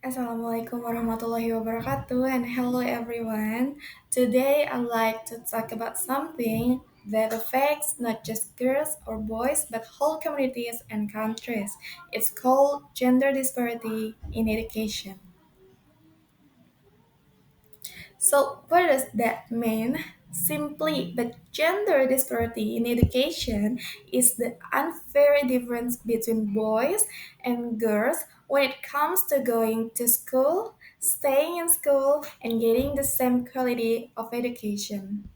Assalamualaikum warahmatullahi wabarakatuh and hello everyone. Today I'd like to talk about something that affects not just girls or boys but whole communities and countries. It's called gender disparity in education. So, what does that mean? Simply, but gender disparity in education is the unfair difference between boys and girls when it comes to going to school, staying in school, and getting the same quality of education.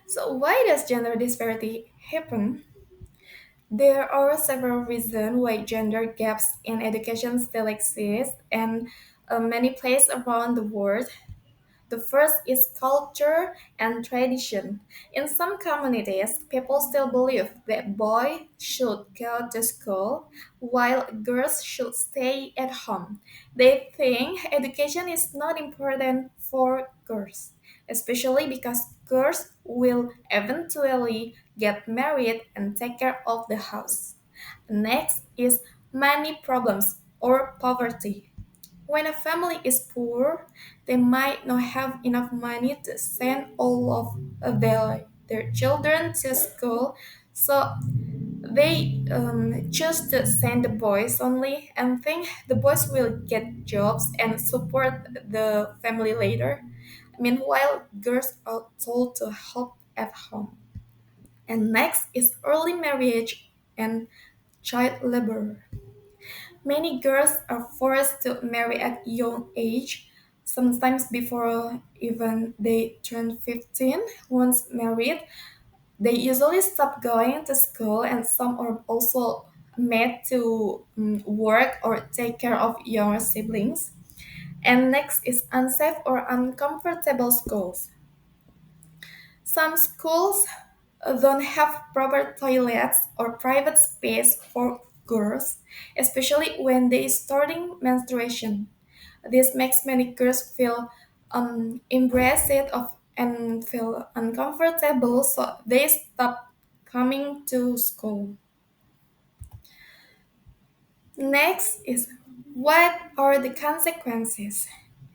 So, why does gender disparity happen? There are several reasons why gender gaps in education still exist, and many places around the world. The first is culture and tradition. In some communities, people still believe that boys should go to school while girls should stay at home. They think education is not important for girls, especially because girls will eventually get married and take care of the house. Next is money problems or poverty. When a family is poor, they might not have enough money to send all of their children to school, so they choose to send the boys only and think the boys will get jobs and support the family later. Meanwhile, girls are told to help at home. And next is early marriage and child labor. Many girls are forced to marry at young age, sometimes before even they turn 15. Once married, they usually stop going to school and some are also made to work or take care of younger siblings. And next is unsafe or uncomfortable schools. Some schools don't have proper toilets or private space for girls, especially when they starting menstruation. This makes many girls feel embarrassed of and feel uncomfortable, so they stop coming to school. Next is what are the consequences?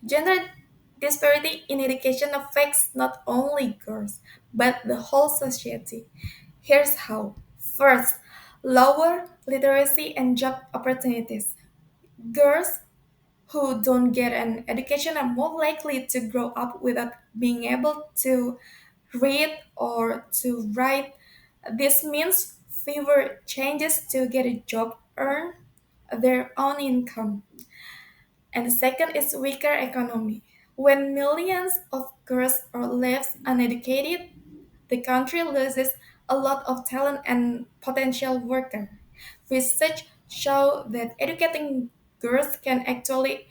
Gender disparity in education affects not only girls but the whole society. Here's how. First, lower literacy and job opportunities. Girls who don't get an education are more likely to grow up without being able to read or to write. This means fewer chances to get a job, earn their own income. And the second is weaker economy. When millions of girls are left uneducated, the country loses a lot of talent and potential workers. Research show that educating girls can actually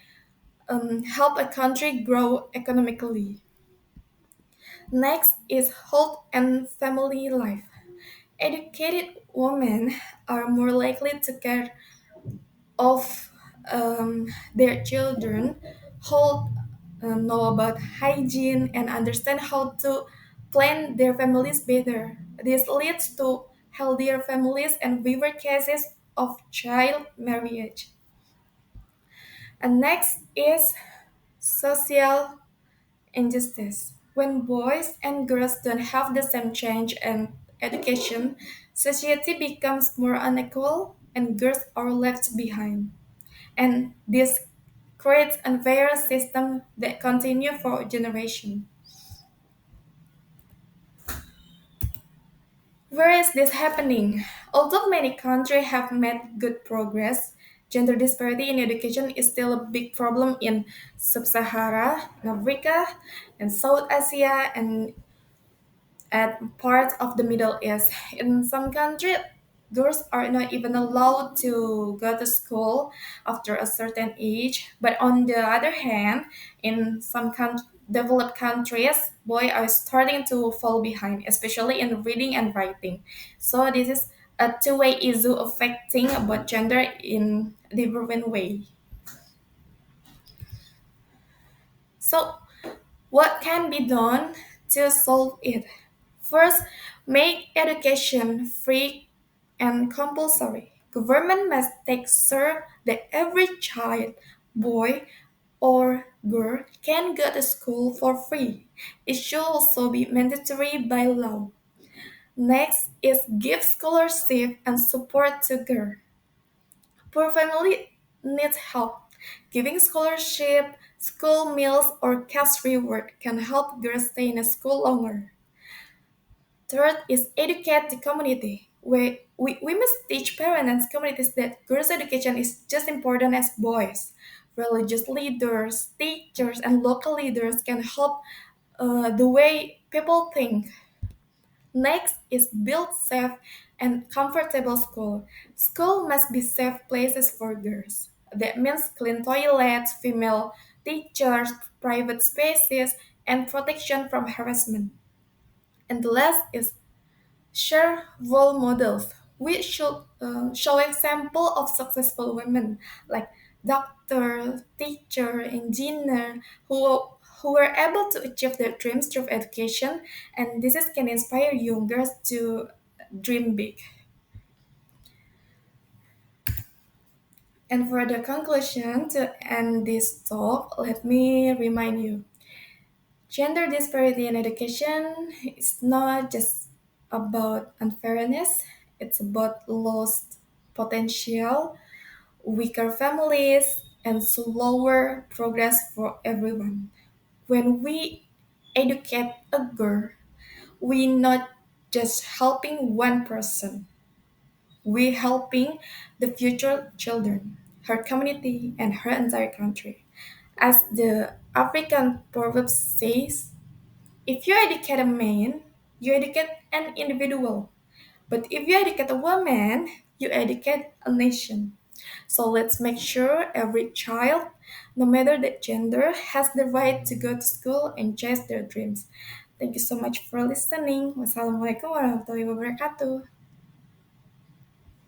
help a country grow economically. Next is health and family life. Educated women are more likely to care of their children, hold know about hygiene and understand how to plan their families better. This leads to healthier families and fewer cases of child marriage. And next is social injustice. When boys and girls don't have the same chance and education, society becomes more unequal and girls are left behind. And this creates unfair system that continue for generations. Where is this happening? Although many countries have made good progress, gender disparity in education is still a big problem in sub-Saharan Africa and South Asia and at parts of the Middle East. In some countries, girls are not even allowed to go to school after a certain age. But on the other hand, in some developed countries, boys are starting to fall behind, especially in reading and writing. So this is a two-way issue affecting both gender in different way. So what can be done to solve it? First, make education free and compulsory. Government must take sure that every child, boy or girl, can go to school for free. It should also be mandatory by law. Next is give scholarship and support to girls. Poor family needs help. Giving scholarship, school meals, or cash reward can help girls stay in school longer. Third is educate the community. We must teach parents and communities that girls' education is just important as boys. Religious leaders, teachers, and local leaders can help the way people think. Next is build safe and comfortable school. School must be safe places for girls. That means clean toilets, female teachers, private spaces, and protection from harassment. And the last is share role models. We should show example of successful women like doctor, teacher, engineer who were able to achieve their dreams through education, and this is, can inspire young girls to dream big. And for the conclusion to end this talk, let me remind you gender disparity in education is not just about unfairness, it's about lost potential, weaker families, and slower progress for everyone. When we educate a girl, we not just helping one person, we helping the future children, her community, and her entire country. As the African proverb says, if you educate a man, you educate an individual. But if you educate a woman, you educate a nation. So let's make sure every child, no matter the gender, has the right to go to school and chase their dreams. Thank you so much for listening. Wassalamualaikum warahmatullahi wabarakatuh.